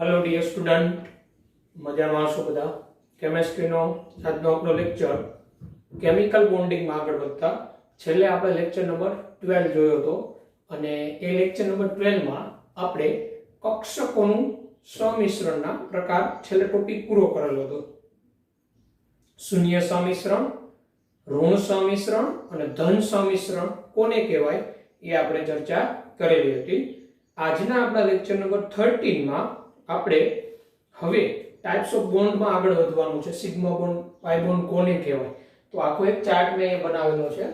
Hello dear student, મજામાં છો બધા? કેમેસ્ટ્રીનો આજનો આપણો લેક્ચર કેમિકલ બોન્ડિંગમાં આગળ વધતા છેલ્લે આપણે લેક્ચર નંબર 12 જોયો હતો અને એ લેક્ચર નંબર 12 માં આપણે કક્ષકોનું સમિશ્રણના પ્રકાર છેલ્લે ટોપિક પૂરો કરેલો હતો. શૂન્ય સમિશ્રણ, ઋણ સમિશ્રણ અને ધન સમિશ્રણ કોને કહેવાય એ આપણે ચર્ચા કરેલી હતી. આજના આપણા લેક્ચર નંબર 13 માં આપણે હવે ટાઇપ્સ ઓફ બોન્ડ માં આગળ વધવાનું છે. સિગ્મા બોન્ડ, પાઈ બોન્ડ કોને કહેવાય? તો આખો એક ચાર્ટ મેં બનાવેલો છે.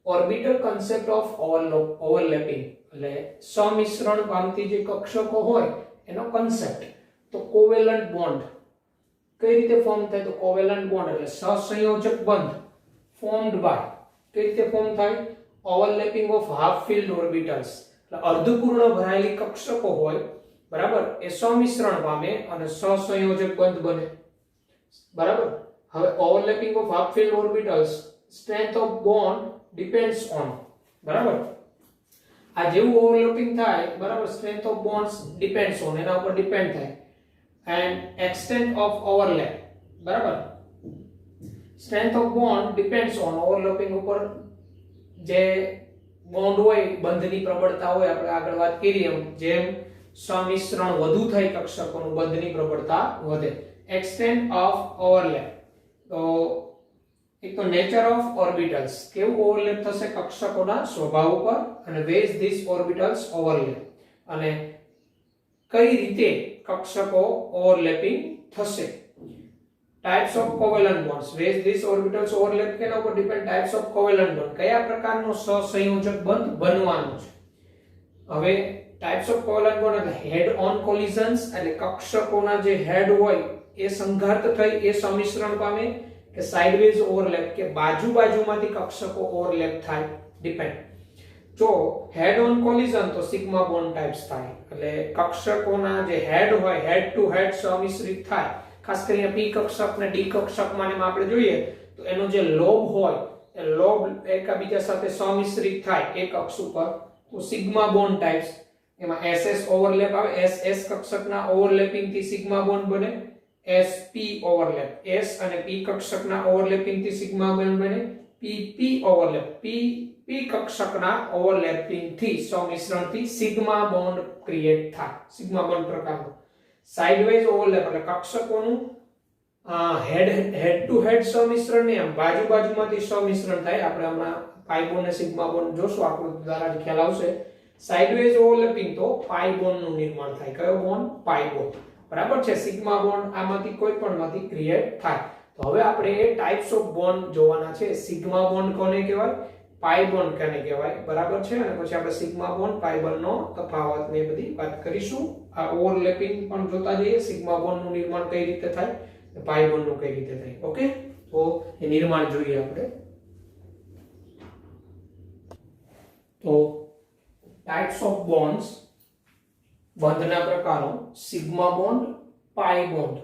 ઓર્બિટલ કન્સેપ્ટ ઓફ ઓવરલેપિંગ એટલે સમિશ્રણ પામતી જે કક્ષકો હોય એનો કન્સેપ્ટ. તો કોવેલન્ટ બોન્ડ કઈ રીતે ફોર્મ થાય? તો કોવેલન્ટ બોન્ડ એટલે સહસંયોજક બંધ ફોર્મડ બાય કઈ રીતે ફોર્મ થાય? Overlapping of half field orbitals એટલે અર્ધપૂર્ણ ભરાયેલી કક્ષકો હોય બરાબર, એ સમિશ્રણ પામે અને સહસંયોજક બંધ બને બરાબર. હવે overlapping of half field orbitals strength of bond depends on બરાબર. આ જેવું ઓવરલેપિંગ થાય બરાબર, strength of bonds depends on એના ઉપર ડિપેન્ડ થાય એન્ડ એક્સટેન્ટ ઓફ ઓવરલેપ બરાબર. Strength of bond depends on overlapping ઉપર જે બોન્ડ હોય, બંધની પ્રબળતા હોય, આપણે આગળ વાત કરી એમ જેમ સમિશ્રણ વધુ થાય કક્ષકોનું બંધની પ્રબળતા વધે. એક્સટેન્ટ ઓફ ઓવરલેપ તો એક તો નેચર ઓફ ઓર્બિટલ્સ, કેવું ઓવરલેપ થશે કક્ષકોના સ્વભાવ ઉપર, અને વેઝ ધીસ ઓર્બિટલ્સ ઓવરલેપ અને કઈ રીતે કક્ષકો ઓવરલેપિંગ થશે. Types of covalent bonds, ways this orbitals overlap કેના ઉપર depend? Types of covalent bond, કયા પ્રકારનો સહસંયોજક બંધ બનવાનો છે. હવે ટાઇપ્સ ઓફ કોવેલન્ટ બોન્ડ એટલે હેડ ઓન કોલિઝન્સ એટલે કક્ષકોના જે હેડ હોય એ સંઘાત થઈ એ સમિશ્રણ પામે, કે સાઇડવેઝ ઓવરલેપ કે બાજુમાંથી કક્ષકો ઓવરલેપ થાય, ડિપેન્ડ. જો હેડ ઓન કોલિઝન તો સિગ્મા બોન્ડ ટાઇપ્સ થાય એટલે કક્ષકોના જે હેડ હોય હેડ ટુ હેડ સમિશ્રિત થાય. ખાસ કરીને પી કક્ષક ને ડી કક્ષકમાં આપણે જોઈએ તો એનો જે લોબ હોય એ લોબ એકબીજા સાથે સમિશ્રિત થાય એક અક્ષ ઉપર, તો સિગ્મા બોન્ડ ટાઇપ્સ. એમાં SS ઓવરલેપ આવે, SS કક્ષકના ઓવરલેપિંગ થી સિગ્મા બોન્ડ બને. SP ઓવરલેપ, S અને P કક્ષકના ઓવરલેપિંગ થી સિગ્મા બોન્ડ બને. PP ઓવરલેપ, P કક્ષકના ઓવરલેપિંગ થી સમિશ્રણ થી સિગ્મા બોન્ડ ક્રિએટ થાય, સિગ્મા બોન્ડ પ્રકારનો. સાઇડવેઝ ઓવરલેપ એટલે કક્ષકોનું હેડ ટુ હેડ સમિશ્રણ ને આમ બાજુમાંથી સમિશ્રણ થાય. આપણે હમણાં પાઈ બોન્ડ અને સિગ્મા બોન્ડ જોશું, આકૃતિ દ્વારા ખ્યાલ આવશે. સાઇડવેઝ ઓવરલેપિંગ તો પાઈ બોન્ડ નું નિર્માણ થાય. કયો બોન્ડ? પાઈ બોન્ડ બરાબર છે. સિગ્મા બોન્ડ આમાંથી કોઈ પણ માંથી ક્રિએટ થાય. તો હવે આપણે એ ટાઇપ્સ ઓફ બોન્ડ જોવાના છે. સિગ્મા બોન્ડ કોને કહેવાય, પાઈ બોન્ડ કોને કહેવાય બરાબર છે. અને પછી આપણે સિગ્મા બોન્ડ પાઈ બોન્ડ નો તફાવત ને બધી વાત કરીશું. આ ઓવરલેપિંગ પણ જોતા જઈએ, સિગ્મા બોન્ડ નું નિર્માણ કઈ રીતે થાય, પાઈ બોન્ડ નું કઈ રીતે થાય. ઓકે, તો એ નિર્માણ જોઈએ આપણે. તો ટાઇપ્સ ઓફ બોન્ડ્સ, બંધના પ્રકારો, સિગ્મા બોન્ડ, પાઈ બોન્ડ.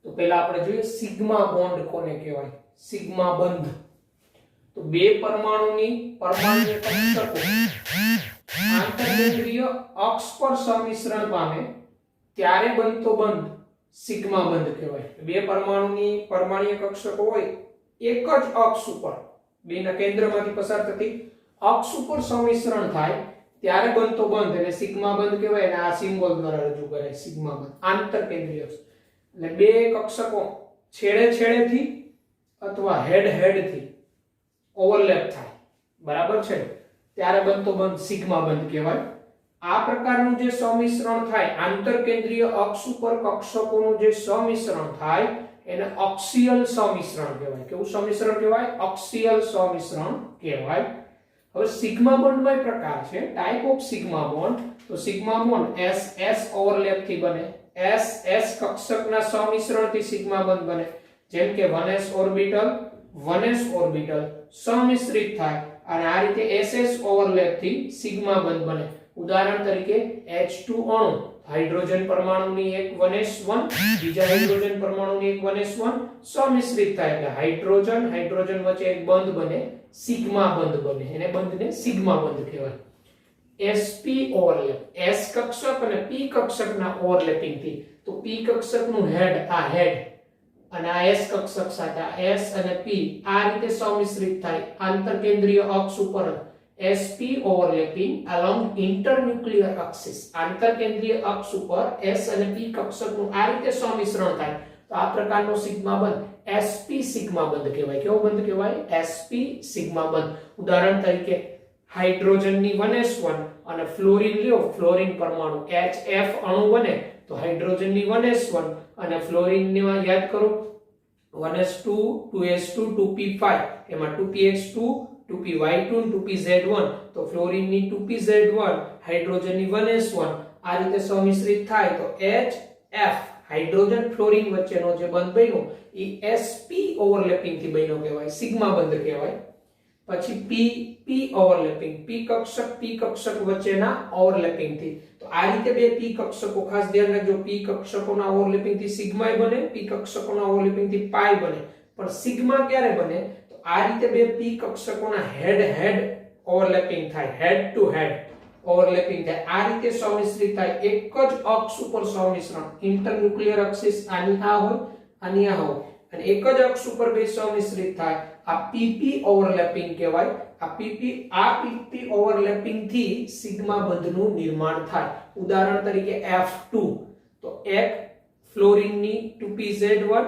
તો પહેલા આપણે જોઈએ સિગ્મા બોન્ડ કોને કહેવાય. સિગ્મા બંધ તો બે પરમાણુની પરમાણ્વીય કક્ષકો આંતરકેન્દ્રીય અક્ષ પર સમિશ્રણ પામે ત્યારે બનતો બંધ સિગ્મા બંધ કહેવાય. બે પરમાણુની પરમાણ્વીય કક્ષકો હોય એક જ અક્ષ ઉપર, બેના કેન્દ્રમાંથી પસાર થતી અક્ષ ઉપર સમિશ્રણ થાય ત્યારે બનતો બંધ એટલે સિગ્મા બંધ કહેવાય. અને આ સિમ્બોલ દ્વારા રજૂ કરાય સિગ્મા બંધ. આંતરકેન્દ્રીય એટલે બે કક્ષકો છેડેથી અથવા હેડ થી ઓવરલેપ થાય બરાબર છે, ત્યારે બનતો બંધ સિગ્મા બંધ કહેવાય. આ પ્રકારનું જે સમિશ્રણ થાય આંતરકેન્દ્રીય અક્ષ ઉપર કક્ષકોનું જે સમિશ્રણ થાય એને અક્ષીયલ સમિશ્રણ કહેવાય. કેવું સમિશ્રણ કહેવાય? અક્ષીયલ સમિશ્રણ કહેવાય. હવે સિગ્મા બોન્ડમાં પ્રકાર છે, ટાઇપ ઓફ સિગ્મા બોન્ડ. તો સિગ્મા બોન્ડ SS ઓવરલેપ થી બને, SS કક્ષકના સમિશ્રણથી સિગ્મા બંધ બને. જેમ કે 1s ઓર્બિટલ 1s ઓર્બિટલ સમિશ્રિત થાય અને આ રીતે SS ઓવરલેપ થી સિગ્મા બંધ બને. ઉદાહરણ તરીકે H2 અણુ, હાઇડ્રોજન પરમાણુની એક 1s1 બીજા હાઇડ્રોજન પરમાણુની એક 1s1 સમિશ્રિત થાય એટલે હાઇડ્રોજન વચ્ચે એક બંધ બને, સિગ્મા બંધ બને. એને બંધને સિગ્મા બંધ કહેવાય. sp ઓવરલેપ, s કક્ષક અને p કક્ષકના ઓવરલેપિંગ થી. તો p કક્ષકનું હેડ આ હેડ અને આ s કક્ષક સાથે આ s અને p આ રીતે સંમિશ્રિત થાય આંતરકેન્દ્રીય અક્ષ ઉપર sp overlapping along internuclear axis. આંતરકેન્દ્રીય અક્ષ ઉપર s અને p કક્ષકનું આ રીતે સંમિશ્રણ થાય તો આ પ્રકારનો સિગ્મા બંધ sp સિગ્મા બંધ કહેવાય. કેવો બંધ કહેવાય? sp સિગ્મા બંધ. ઉદાહરણ તરીકે હાઇડ્રોજનની 1s1 અને ફ્લોરીન લ્યો, ફ્લોરીન પરમાણુ HF અણુ બને તો હાઇડ્રોજનની 1s1 અને ફ્લોરીનને યાદ કરો 1s2 2s2 2p5 એમાં 2px2 2py2 2pz1 તો ફ્લોરીનની 2pz1 હાઇડ્રોજનની 1s1 આ રીતે સંમિશ્રિત થાય તો HF હાઇડ્રોજન ફ્લોરીન વચ્ચેનો જે બંધ બન્યો એ sp ઓવરલેપિંગ થી બન્યો કહેવાય, સિગ્મા બંધ કહેવાય. પછી p ઓવરલેપિંગ, p કક્ષક વચ્ચેના ઓવરલેપિંગ થી. તો આ રીતે બે p કક્ષકો ખાસ ધ્યાન રાખજો, p કક્ષકોના ઓવરલેપિંગ થી સિગ્મા બને, p કક્ષકોના ઓવરલેપિંગ થી પાઈ બને. પણ સિગ્મા ક્યારે બને? તો આ રીતે બે p કક્ષકોના હેડ ઓવરલેપિંગ થાય, હેડ ટુ હેડ ઓવરલેપિંગ થાય. આ રીતે સંમિશ્રિત થાય, એક જ અક્ષ ઉપર સંમિશ્રણ, ઇન્ટરન્યુક્લિયર એક્સિસ આની આ હોય આની આ હોય અને એક જ અક્ષ ઉપર બે સંમિશ્રિત થાય આ pp ઓવરલેપિંગ કહેવાય. આ pp ઓવરલેપિંગ થી સિગ્મા બંધનું નિર્માણ થાય. ઉદાહરણ તરીકે F2 તો એક ફ્લોરીનની 2pz1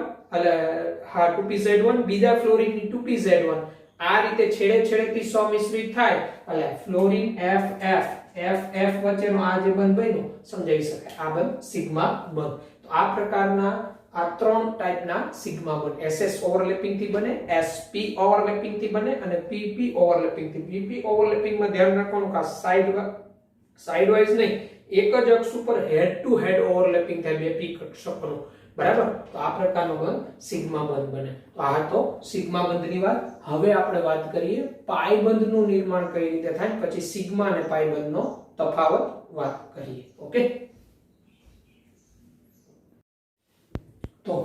2pz1 બીજા ફ્લોરીનની 2pz1 આ રીતે છેડેથી સંમિશ્રિત થાય એટલે ફ્લોરીન FF વચ્ચેનો આ જે બંધ બન્યો સમજાવી શકાય, આ બંધ સિગ્મા બંધ. તો આ પ્રકારના આ ત્રણ ટાઈપના સિગ્મા બંધ SS ઓવરલેપિંગ થી બને, SP ઓવરલેપિંગ થી બને અને PP ઓવરલેપિંગ થી. PP ઓવરલેપિંગ માં ધ્યાન રાખવાનું કે સાઈડ વાઇઝ નહીં, એક જ અક્ષ ઉપર હેડ ટુ હેડ ઓવરલેપિંગ થાય બે p કક્ષકોનું, બરાબર. તો આ પ્રકારનો બંધ સિગ્મા બંધ બને. તો આ તો સિગ્મા બંધની વાત. હવે આપણે વાત કરીએ પાઈ બંધનું નિર્માણ કઈ રીતે થાય, પછી સિગ્મા અને પાઈ બંધનો તફાવત વાત કરીએ. ઓકે, તો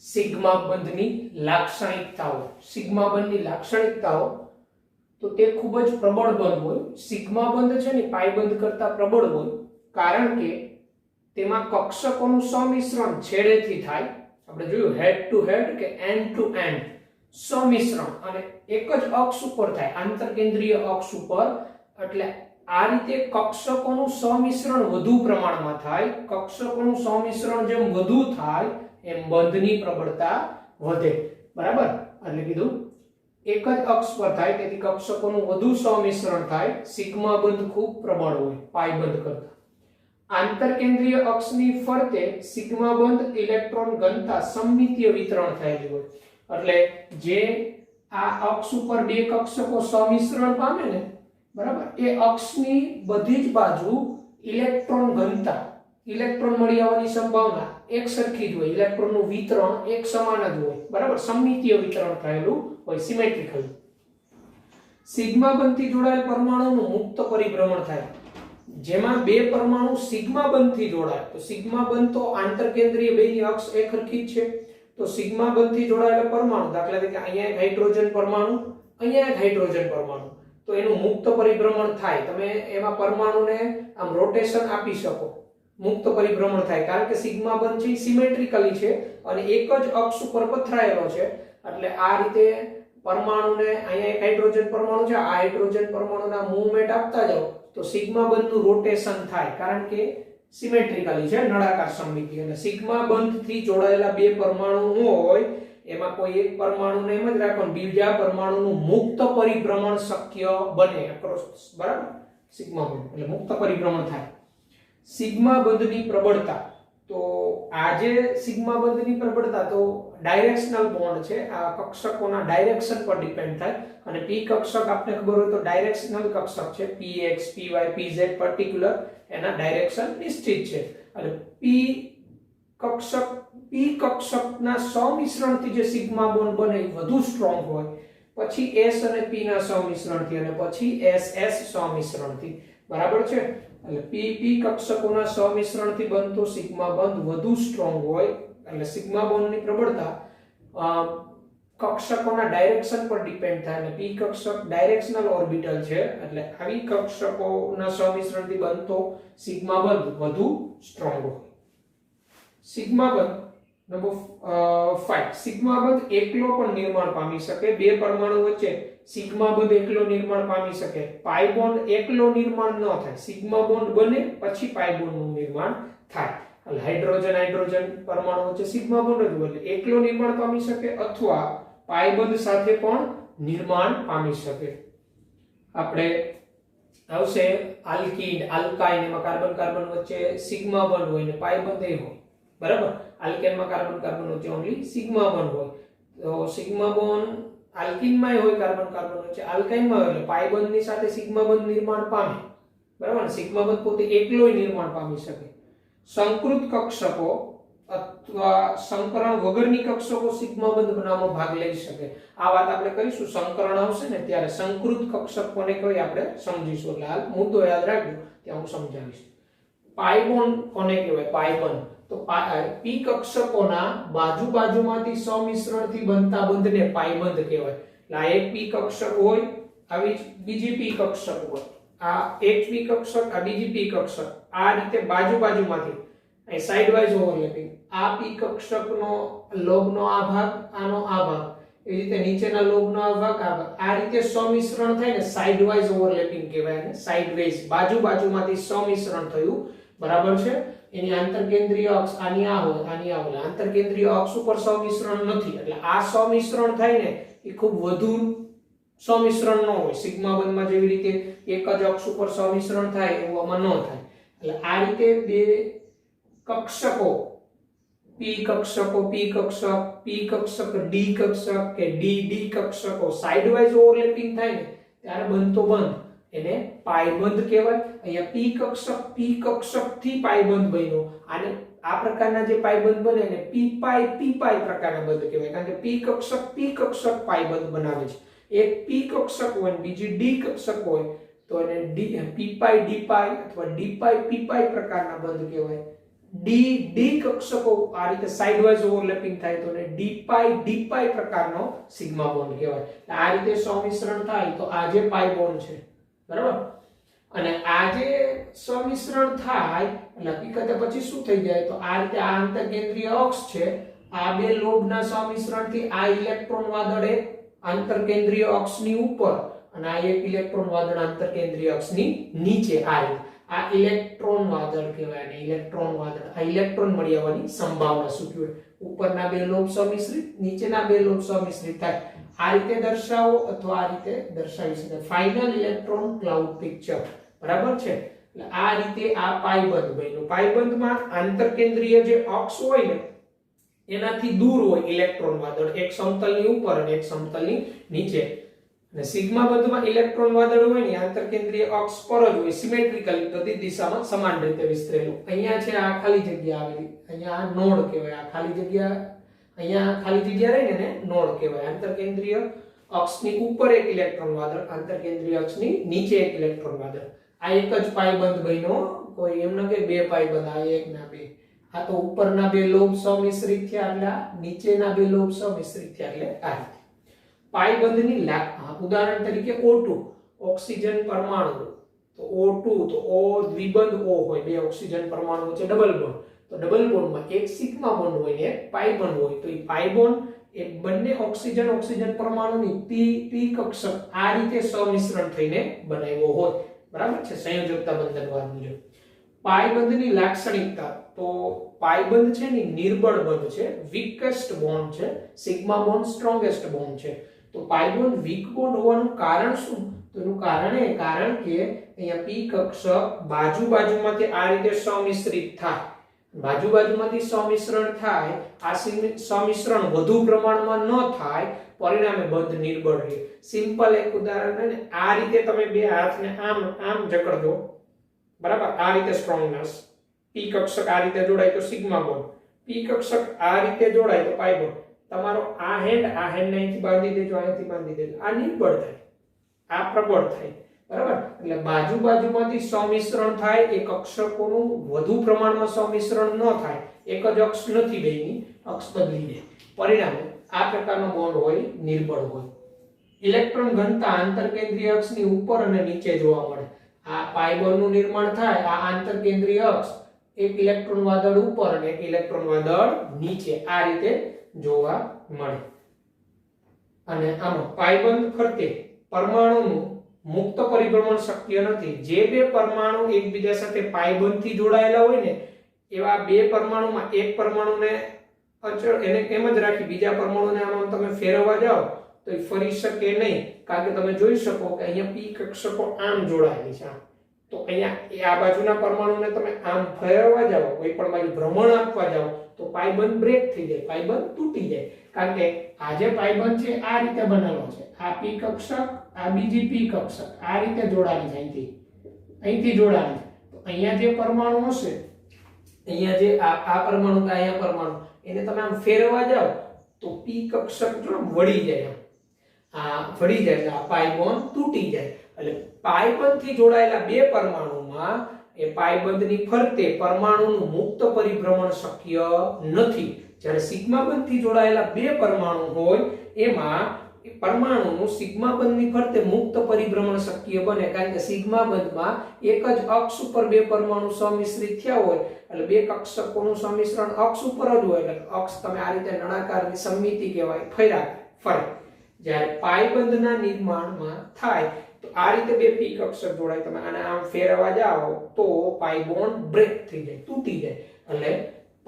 સિગ્મા બંધની લાક્ષણિકતાઓ. સિગ્મા બંધની લાક્ષણિકતાઓ તો તે ખૂબ જ પ્રબળ બંધ હોય. સિગ્મા બંધ છે ને પાઈ બંધ કરતા પ્રબળ હોય, કારણ કે તેમાં કક્ષકોનું સંમિશ્રણ છેડેથી થાય. આપણે જોયું હેડ ટુ હેડ કે એન્ડ ટુ એન્ડ સંમિશ્રણ અને એક જ અક્ષ ઉપર થાય, આંતરકેન્દ્રીય અક્ષ ઉપર. એટલે આ રીતે કક્ષકોનું સંમિશ્રણ વધુ પ્રમાણમાં થાય. કક્ષકોનું સંમિશ્રણ જેમ વધુ થાય એમ બંધની પ્રબળતા વધે, બરાબર. એટલે કીધું એક જ અક્ષ પર થાય તેથી કક્ષકોનું વધુ સંમિશ્રણ થાય. સિગ્મા બંધ ખૂબ પ્રબળ હોય પાઈ બંધ કરતા. આંતરકેન્દ્રીય અક્ષની ફરતે સિગ્મા બંધ ઇલેક્ટ્રોન ઘનતા સમમિતીય વિતરણ થયેલી હોય. એટલે જે આ અક્ષ ઉપર બે કક્ષકો સંમિશ્રણ પામે ને, બરાબર, એ અક્ષની બધી જ બાજુ ઇલેક્ટ્રોન ઘનતા, ઇલેક્ટ્રોન મળી આવવાની સંભાવના એક સરખી જ હોય. ઇલેક્ટ્રોનનું વિતરણ એક સમાન જ હોય, બરાબર, સમમિતીય વિતરણ થયેલું હોય, સિમેટ્રિકલ. સિગ્મા બંધથી જોડાયેલ પરમાણુનું મુક્ત પરિભ્રમણ થાય. જેમાં બે પરમાણુ સિગ્મા બંધથી જોડાય તો સિગ્મા બંધ તો આંતરકેન્દ્રીય બેની અક્ષ એક સરખી જ છે. તો સિગ્મા બંધથી જોડાયેલા પરમાણુ, દાખલા તરીકે અહીંયા એક હાઇડ્રોજન પરમાણુ, અહીંયા એક હાઇડ્રોજન પરમાણુ, તો એનું મુક્ત પરિભ્રમણ થાય. તમે એમાં પરમાણુને આમ રોટેશન આપી શકો, મુક્ત પરિભ્રમણ થાય, કારણ કે સિગ્મા બંધ છે સિમેટ્રિકલી છે અને એક જ અક્ષ ઉપર પથરાયેલો છે. એટલે આ રીતે પરમાણુને, અહીંયા એક હાઇડ્રોજન પરમાણુ છે, આ હાઇડ્રોજન પરમાણુના મૂવમેન્ટ આપતા જાઓ તો સિગ્મા બંધનું રોટેશન થાય, કારણ કે સિમેટ્રિકલી છે, નળાકાર સમમિતિ. અને સિગ્મા બંધથી જોડાયેલા બે પરમાણુ હોય એમાં કોઈ એક પરમાણુને એમ જ રાખવાનું, બીજા પરમાણુનું મુક્ત પરિભ્રમણ શક્ય બને અક્રોસ, બરાબર. સિગ્મા બંધ એટલે મુક્ત પરિભ્રમણ થાય. સિગ્મા બંધની પ્રબળતા, તો આ જે સિગ્મા બંધની પ્રબળતા તો ડાયરેક્શનલ બોન્ડ છે, આ કક્ષકોના ડાયરેક્શન પર ડિપેન્ડ થાય. અને p કક્ષક આપને ખબર હોય તો ડાયરેક્શનલ કક્ષક છે, px py pz પર્ટિક્યુલર એના ડાયરેક્શન નિશ્ચિત છે. એટલે p કક્ષકના સંમિશ્રણથી જે સિગ્મા બોન્ડ બને એ વધુ સ્ટ્રોંગ હોય, પછી s અને p ના સંમિશ્રણથી અને પછી ss સંમિશ્રણથી, બરાબર છે. એટલે p કક્ષકોના સંમિશ્રણથી બનતો સિગ્મા બંધ વધુ સ્ટ્રોંગ હોય. એટલે સિગ્મા બોન્ડની પ્રબળતા કક્ષકોના ડાયરેક્શન પર ડિપેન્ડ થાય અને p કક્ષક ડાયરેક્શનલ ઓર્બિટલ છે એટલે આવી કક્ષકોના સમિશ્રણથી બનતો સિગ્મા બંધ વધુ સ્ટ્રોંગ હોય. સિગ્મા બંધ નંબર 5 સિગ્મા બંધ એકલો પણ નિર્માણ પામી શકે. બે પરમાણુ વચ્ચે સિગ્મા બંધ એકલો નિર્માણ પામી શકે. પાઈ બોન્ડ એકલો નિર્માણ ન થાય. સિગ્મા બોન્ડ બને પછી પાઈ બોન્ડ નું નિર્માણ થાય. એટલે હાઇડ્રોજન પરમાણુ વચ્ચે સિગ્મા બોન્ડ જ બને એકલો નિર્માણ પામી શકે અથવા પાઈ બંધ સાથે પણ નિર્માણ પામી શકે. આપણે આવશે આલ્કીન આલ્કાઇન એમાં કાર્બન કાર્બન વચ્ચે સિગ્મા બોન્ડ હોય ને પાઈ બંધ એ હોય. બરાબર. આલ્કેનમાં કાર્બન કાર્બન વચ્ચે ઓન્લી સિગ્મા બોન્ડ હોય. તો સિગ્મા બોન્ડ આલ્કીનમાં હોય કાર્બન કાર્બન વચ્ચે આલ્કાઇનમાં હોય એટલે પાઈ બંધની સાથે સિગ્મા બંધ નિર્માણ પામે. બરાબર. સિગ્મા બંધ પોતે એકલોય નિર્માણ પામી શકે. સંકૃત કક્ષકો અથવા સંકરણ વગરની કક્ષકો સિગ્મા બંધ બનાવવામાં ભાગ લઈ શકે. આ વાત આપણે કરીશું સંકરણ આવશે ને ત્યારે સંકૃત કક્ષક કોને કહેવાય આપણે સમજીશું. એટલે હાલ મુદ્દો યાદ રાખજો ત્યાં હું સમજાવીશ. પાઈ બોન્ડ કોને કહેવાય? પાઈ બોન્ડ તો p કક્ષકોના બાજુમાંથી સમિશ્રણથી બનતા બંધને પાઈ બંધ કહેવાય. એટલે આ એક p કક્ષક હોય આવી બીજી p કક્ષક હોય. આ એક p કક્ષક આ બીજી p કક્ષક આ રીતે બાજુમાંથી અહીં સાઇડ વાઇઝ ઓવરલેપિંગ આ p કક્ષકનો લોબનો આ ભાગ આનો આ ભાગ એ રીતે નીચેના લોબનો આ ભાગ આ રીતે સમિશ્રણ થાય ને સાઇડ વાઇઝ ઓવરલેપિંગ કહેવાય ને સાઇડ વાઇઝ બાજુમાંથી સમિશ્રણ થયું. બરાબર છે. એની આંતરકેન્દ્રીય અક્ષ આની આ હોય આંતરકેન્દ્રીય અક્ષ ઉપર સમિશ્રણ નથી એટલે આ સમિશ્રણ થાય ને એ ખૂબ વધુ સમિશ્રણ ન હોય. સિગ્મા બંધમાં જેવી રીતે એક જ અક્ષ ઉપર સમિશ્રણ થાય એવું આમાં ન થાય. એટલે આ રીતે બે કક્ષકો p કક્ષક d કક્ષક કે d કક્ષકો સાઇડ વાઇઝ ઓવરલેપિંગ થાય ને ત્યારે બનતો બંધ એને પાઈ બંધ કહેવાય. અહીંયા p કક્ષક થી પાઈ બંધ બન્યો. આને આ પ્રકારના જે પાઈ બંધ બને ને p પાઈ પ્રકારના બંધ કહેવાય કારણ કે p કક્ષક પાઈ બંધ બનાવે છે. એક p કક્ષક હોય બીજી d કક્ષક હોય તો એને p પાઈ d પાઈ અથવા d પાઈ p પાઈ પ્રકારના બંધ કહેવાય. d કક્ષકો આ રીતે સાઇડ વાઇઝ ઓવરલેપિંગ થાય તો એને d પાઈ પ્રકારનો સિગ્મા બોન્ડ કહેવાય. આ રીતે સમિશ્રણ થાય તો આ જે પાઈ બોન્ડ છે. બરાબર. અને આ જે સમિશ્રણ થાય એટલે હકીકતે પછી શું થઈ જાય તો આ રીતે આ આંતરકેન્દ્રીય અક્ષ છે આ બે લોબના સમિશ્રણથી આ ઇલેક્ટ્રોન વાદળ એક આંતરકેન્દ્રીય અક્ષની ઉપર અને આ એક ઇલેક્ટ્રોન વાદળ આંતરકેન્દ્રીય અક્ષની નીચે આ રીતે આ ઇલેક્ટ્રોન વાદળ કહેવાય ને ઇલેક્ટ્રોન વાદળ આ ઇલેક્ટ્રોન મળી આવવાની સંભાવના સૂચવે. ઉપરના બે લોબ સમિશ્રિત નીચેના બે લોબ સમિશ્રિત થાય. આ રીતે દર્શાવો અથવા આ રીતે દર્શાવી શકાય. Final electron cloud picture. બરાબર છે. એટલે આ રીતે આ પાઈ બંધ બન્યું. પાઈ બંધમાં આંતરકેન્દ્રીય જે અક્ષ હોય ને એનાથી દૂર હોય ઇલેક્ટ્રોન વાદળ એક સમતલની ઉપર અને એક સમતલની નીચે. અને સિગ્મા બંધમાં ઇલેક્ટ્રોન વાદળ હોય ને આંતરકેન્દ્રીય અક્ષ પર જ હોય સિમેટ્રિકલી બધી દિશામાં સમાન રીતે વિસ્તરેલું. અહીંયા છે આ ખાલી જગ્યા આવેલી અહીંયા આ નોડ કહેવાય. આ ખાલી જગ્યા અહીંયા ખાલી જગ્યા રહી ને નોડ કહેવાય. આંતરકેન્દ્રીય અક્ષની ઉપર એક ઇલેક્ટ્રોન વાદળ આંતરકેન્દ્રીય અક્ષની નીચે એક ઇલેક્ટ્રોન વાદળ. આ એક જ પાઈ બંધ બન્યો. કોઈ એમ ન કે બે પાઈ બંધ આ એક ના બે. આ તો ઉપરના બે લોબ સમિશ્રિત થયા એટલે નીચેના બે લોબ સમિશ્રિત થયા એટલે આ રીતે. પાઈ બંધની ઉદાહરણ તરીકે O2 ઓક્સિજન પરમાણુ. તો O2 તો O દ્વિબંધ O હોય બે ઓક્સિજન પરમાણુ વચ્ચે ડબલ બોન્ડ. તો ડબલ બોન્ડમાં એક સિગ્મા બોન્ડ હોય ને એક પાઈ બોન્ડ હોય. તો એ પાઈ બોન્ડ એ બંને ઓક્સિજન પરમાણુની p કક્ષક આ રીતે સમિશ્રણ થઈને બનાવ્યો હોય. બરાબર છે. સંયોજકતા બંધનવાદ મુજબ પાઈ બંધની લાક્ષણિકતા તો પાઈ બંધ છે ને નિર્બળ બંધ છે. વીકેસ્ટ બોન્ડ છે. સિગ્મા બોન્ડ સ્ટ્રોંગેસ્ટ બોન્ડ છે. તો પાઈ બોન્ડ વીક બોન્ડ હોવાનું કારણ શું? તો એનું કારણ કે અહીંયા p કક્ષક બાજુમાંથી આ રીતે સમિશ્રિત થાય. બાજુમાંથી સમિશ્રણ થાય આ સમિશ્રણ વધુ પ્રમાણમાં ન થાય પરિણામે બંધ નિર્બળ રહે. સિમ્પલ એક ઉદાહરણ ને આ રીતે તમે બે હાથને આમ જકડજો. બરાબર. આ રીતે સ્ટ્રોંગનેસ p કક્ષક આ રીતે જોડાય તો સિગ્મા બોન્ડ p કક્ષક આ રીતે જોડાય તો પાઈ બોન્ડ. તમારો આ હેન્ડ અહીંથી બાંધી દેજો અહીંથી બાંધી દેજો આ નિર્બળ થાય આ પ્રબળ થાય. બરાબર. એટલે બાજુમાંથી સમિશ્રણ થાય એ કક્ષકોનું વધુ પ્રમાણમાં સમિશ્રણ ન થાય. એક જ અક્ષ નથી બેની અક્ષ બદલી દે પરિણામે આ પ્રકારનો બોન્ડ હોય નિર્બળ હોય. ઇલેક્ટ્રોન ઘનતા આંતરકેન્દ્રીય અક્ષની ઉપર અને નીચે જોવા મળે. આ પાઈ બોન્ડનું નિર્માણ થાય, આ આંતરકેન્દ્રીય અક્ષ, એક ઇલેક્ટ્રોન વાદળ ઉપર અને એક ઇલેક્ટ્રોન વાદળ નીચે, આ રીતે જોવા મળે. અને આમાં પાઈબંધ ફરતે પરમાણુનું મુક્ત પરિભ્રમણ શક્ય નથી. જે બે પરમાણુ એકબીજા સાથે પાઈબંધથી જોડાયેલા હોય ને, એવા બે પરમાણુમાં એક પરમાણુને અચળ એને એમ જ રાખી બીજા પરમાણુને આમ તમે ફેરવવા જાઓ તો એ ફરી શકે નહીં, કારણ કે તમે જોઈ શકો કે અહીંયા પી કક્ષકો આમ જોડાયેલી છે. તો અહીંયા આ બાજુના પરમાણુને તમે આમ ફેરવવા જાઓ, કોઈ પણ બાજુ ભ્રમણ આપવા જાઓ તો પાઈબંધ બ્રેક થઈ જાય, પાઈબંધ તૂટી જાય. કારણ કે આ જે પાઈબંધ છે આ રીતે બનેલો છે. આ પી કક્ષક, આ બીજી પી કક્ષક આ રીતે જોડાયેલી છે, અહીંથી જોડાયેલી છે. તો અહીંયા જે પરમાણુ હશે, અહીંયા જે આ પરમાણુ કે અહીંયા પરમાણુ, એને તમે આમ ફેરવવા જાઓ તો પી કક્ષક જો વળી જાય, આ વળી જાય એટલે આ પાઈ બોન્ડ તૂટી જાય. એટલે પાઈબંધથી જોડાયેલા બે પરમાણુમાં એ પાઈબંધની ફરતે પરમાણુનું મુક્ત પરિભ્રમણ શક્ય નથી. જ્યારે સિગ્મા બંધથી જોડાયેલા બે પરમાણુ હોય એમાં પરમાણુનું સિગ્મા બંધની ફરતે મુક્ત પરિભ્રમણ શક્ય બને, કારણ કે સિગ્મા બંધમાં એક જ અક્ષ ઉપર બે પરમાણુ સમિશ્રિત થયા હોય એટલે બે કક્ષકોનું સંમિશ્રણ અક્ષ ઉપર જ હોય એટલે અક્ષ તમે આ રીતે નળાકારની સમમિતિ કહેવાય, ફરે. જ્યારે પાઈબંધના નિર્માણમાં થાય તો આ રીતે બે પી કક્ષક જોડાય, તમે આને આમ ફેરવવા જાઓ તો પાઈ બોન્ડ બ્રેક થઈ જાય, તૂટી જાય. એટલે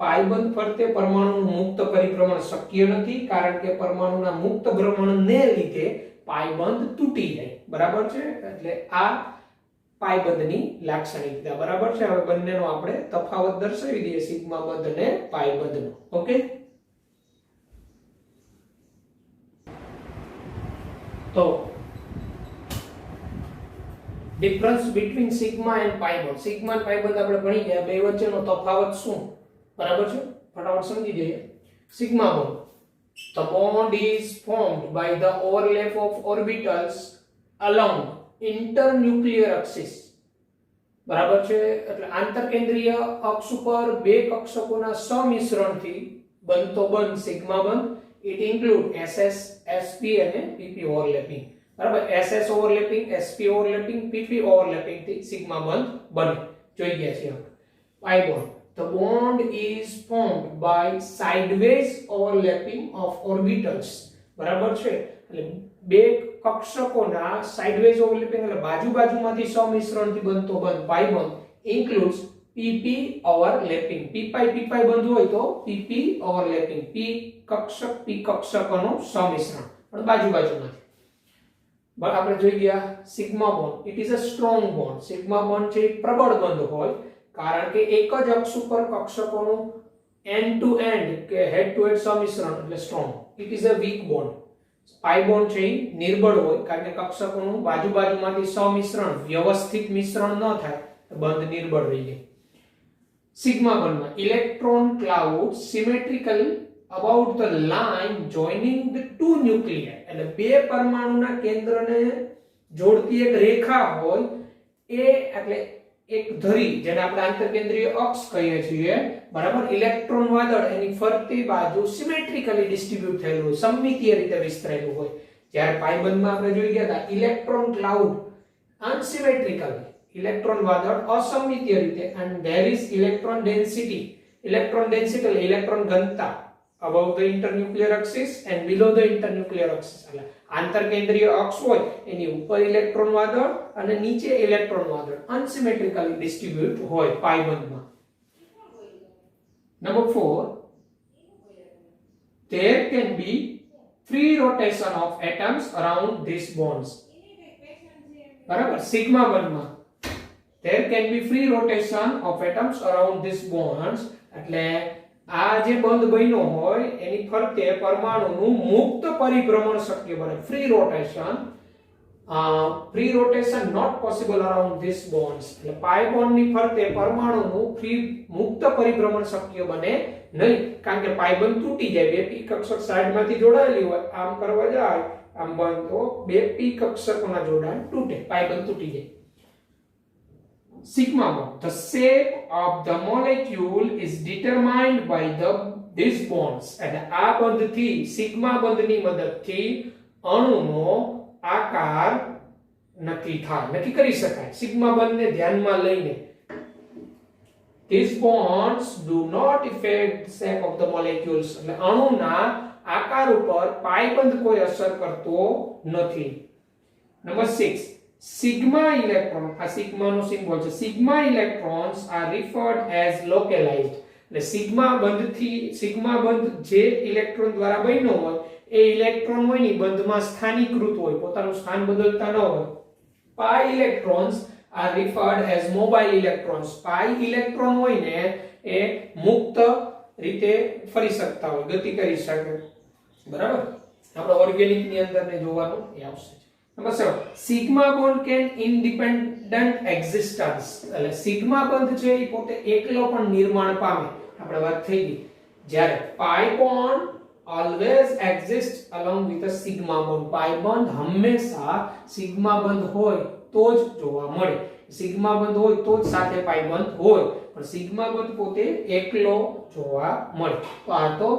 પાઈબંધ ફરતે પરમાણુનું મુક્ત પરિભ્રમણ શક્ય નથી, કારણ કે પરમાણુના મુક્ત ભ્રમણને લીધે પાઈબંધ તૂટી જાય. બરાબર છે? એટલે આ પાઈબંધની લાક્ષણિકતા. બરાબર છે? હવે બંનેનો આપણે તફાવત દર્શાવી દઈએ, સિગ્મા બંધ અને પાઈબંધનો. ઓકે, તો ડિફરન્સ બિટવીન સિગ્મા એન્ડ પાઈબંધ. સિગ્મા અને પાઈબંધ આપણે ભણી ગયા, બે વચ્ચેનો તફાવત શું? બરાબર છે? ફટાફટ સમજી જઈએ. Sigma bond, the bond is formed by the overlap of orbitals along internuclear axis. બરાબર છે? એટલે આંતરકેન્દ્રીય અક્ષ ઉપર બે કક્ષકોના સમિશ્રણથી બનતો બંધ સિગ્મા બંધ. It include SS, SP અને PP overlapping. બરાબર? SS overlapping, SP overlapping, PP overlapping થી સિગ્મા બંધ બને. જોઈ ગયા છીએ આપણે. પાઈ bond, the bond is formed by sideways overlapping of orbitals. બરાબર છે? એટલે બે કક્ષકોના sideways overlapping એટલે બાજુમાંથી સમિશ્રણથી બનતો બંધ પાઈ બંધ includes PP overlapping. p pi બંધ હોય તો PP overlapping, p કક્ષક p કક્ષકોનો સમિશ્રણ પણ બાજુમાંથી. આપણે જોઈ ગયા sigma bond. It is a strong bond. Sigma bond છે પ્રબળ બંધ હોય, કારણ કે એક જ અક્ષ ઉપર કક્ષકોનું એન્ડ ટુ એન્ડ કે હેડ ટુ હેડ સમિશ્રણ એટલે strong. It is a weak bond. Pi bond છે નિર્બળ હોય, કારણ કે કક્ષકોનું બાજુમાંથી સમિશ્રણ વ્યવસ્થિત મિશ્રણ ન થાય તો બંધ નિર્બળ રહી જાય. સિગ્મા બોન્ડમાં electron cloud symmetrical about the line joining the two nuclei. એટલે બે પરમાણુના કેન્દ્રને જોડતી એક રેખા હોય એ એટલે એક ધરી, જેને આપણે આંતરકેન્દ્રીય અક્ષ કહીએ છીએ. બરાબર? ઇલેક્ટ્રોન વાદળ એની ફરતી બાજુ સિમેટ્રિકલી ડિસ્ટ્રીબ્યુટ થયેલું હોય, સમમિતીય રીતે વિસ્તરેલું હોય. જ્યારે પાઈબંધમાં આપણે જોઈ ગયા હતા ઇલેક્ટ્રોન ક્લાઉડ અનસિમેટ્રિકલી, ઇલેક્ટ્રોન વાદળ અસમમિતીય રીતે, and there is electron density. Electron density એટલે ઇલેક્ટ્રોન ઘનતા above the internuclear axis and below the internuclear axis. એટલે આંતરકેન્દ્રીય અક્ષ હોય એની ઉપર ઇલેક્ટ્રોન વાદળ અને નીચે ઇલેક્ટ્રોન વાદળ અનસિમેટ્રિકલી ડિસ્ટ્રીબ્યુટ હોય પાઈબંધમાં. Number 4, there can be free rotation of atoms around these bonds. બરાબર? સિગ્મા બંધમાં there can be free rotation of atoms around these bonds. એટલે આ જે બંધ બન્યો હોય એની ફરતે પરમાણુનું મુક્ત પરિભ્રમણ શક્ય બને. Free rotation not possible around this bonds. એટલે પાઈ બોન્ડની ફરતે પરમાણુનું મુક્ત પરિભ્રમણ શક્ય બને નહીં, કારણ કે પાઈ બંધ તૂટી જાય. બે પી કક્ષક સાઈડમાંથી જોડાયેલી હોય, આમ કરવા જાય આમ બંધ તો બે પી કક્ષકોના જોડાણ તૂટે, પાઈ બંધ તૂટી જાય. Sigma bond. The shape of the molecule is determined by the these bonds અને આ બંધથી સિગ્મા બંધની મદદથી અણુનો આકાર નક્કી કરી શકાય સિગ્મા બંધને ધ્યાનમાં લઈને. These bonds do not affect the shape of the molecules એટલે અણુના આકાર ઉપર પાઈ બંધ કોઈ અસર કરતો નથી. નંબર 6 સિગ્મા ઇલેક્ટ્રોન આ સિગ્માનો સિમ્બોલ છે. Sigma electrons are referred as localised એટલે સિગ્મા બંધ જે ઇલેક્ટ્રોન દ્વારા બન્યો હોય એ ઇલેક્ટ્રોન હોય ની બંધમાં સ્થાનીકૃત હોય પોતાનું સ્થાન બદલતા ન હોય. Pi electrons are referred as mobile electrons pi electron હોય ને એ મુક્ત રીતે ફરી શકતા હોય ગતિ કરી શકે. બરાબર આપણે ઓર્ગેનિક ની અંદર ને જોવાનું એ આવશે. Number 7 sigma bond can independent existence એટલે સિગ્મા બંધ છે એ પોતે એકલો પણ નિર્માણ પામે. આપણે વાત થઈ ગઈ જ્યારે pi bond always exists along with a sigma bond pi બંધ હંમેશા સિગ્મા બંધ હોય તો જ જોવા મળે. સિગ્મા બંધ હોય તો જ સાથે પાઈ બંધ હોય પણ સિગ્મા બંધ પોતે એકલો જોવા મળે. તો આ તો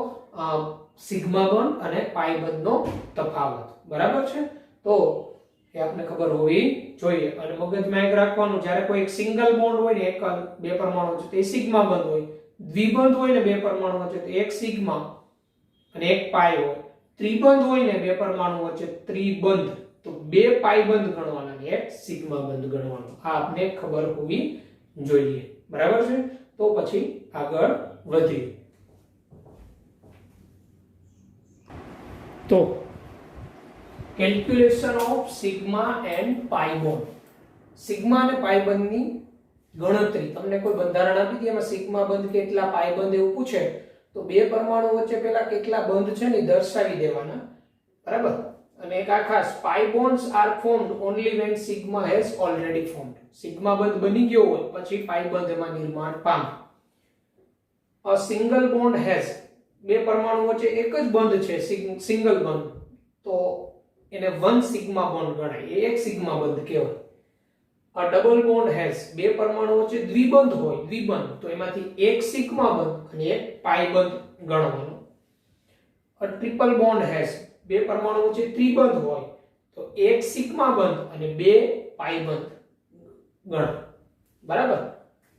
સિગ્મા બંધ અને પાઈ બંધનો તફાવત. બરાબર છે. તો એ આપને ખબર હોવી જોઈએ અને મગજમાં એક રાખવાનું જ્યારે કોઈ એક સિંગલ બોન્ડ હોય ને એક બે પરમાણુ છે તો એ સિગ્મા બંધ હોય. દ્વિબંધ હોય ને બે પરમાણુ વચ્ચે તો એક સિગ્મા અને એક પાઈ હોય. ત્રિબંધ હોય ને બે પરમાણુ વચ્ચે ત્રિબંધ તો બે પાઈ બંધ ગણવાના ને એક સિગ્મા બંધ ગણવાનો. આ આપને ખબર હોવી જોઈએ. બરાબર છે. તો પછી આગળ વધીએ. તો calculation of sigma and pi bond. Sigma અને પાઈ બંધની ગણતરી તમને કોઈ બંધારણ આપી દે એમાં સિગ્મા બંધ કેટલા પાઈ બંધ એવું પૂછે તો બે પરમાણુ વચ્ચે પેલા કેટલા બંધ છે ને દર્શાવી દેવાના. બરાબર. અને એક આ ખાસ pi bonds are formed only when sigma has already formed. Sigma બંધ બની ગયો હોય પછી પાઈ બંધ એમાં નિર્માણ પામે. અ સિંગલ બોન્ડ હેઝ બે પરમાણુ વચ્ચે એક જ બંધ છે સિંગલ બંધ તો એને વન સિગ્મા બોન્ડ ગણાય. એ એક સિગ્મા બંધ કહેવાય. અ ડબલ બોન્ડ હેઝ બે પરમાણુ વચ્ચે દ્વિબંધ હોય દ્વિબંધ તો એમાંથી એક સિગ્મા બંધ અને એક પાઈ બંધ ગણવાનો. અ ટ્રિપલ બોન્ડ હેઝ બે પરમાણુ વચ્ચે ત્રિબંધ હોય તો એક સિગ્મા બંધ અને બે પાઈ બંધ ગણ. બરાબર.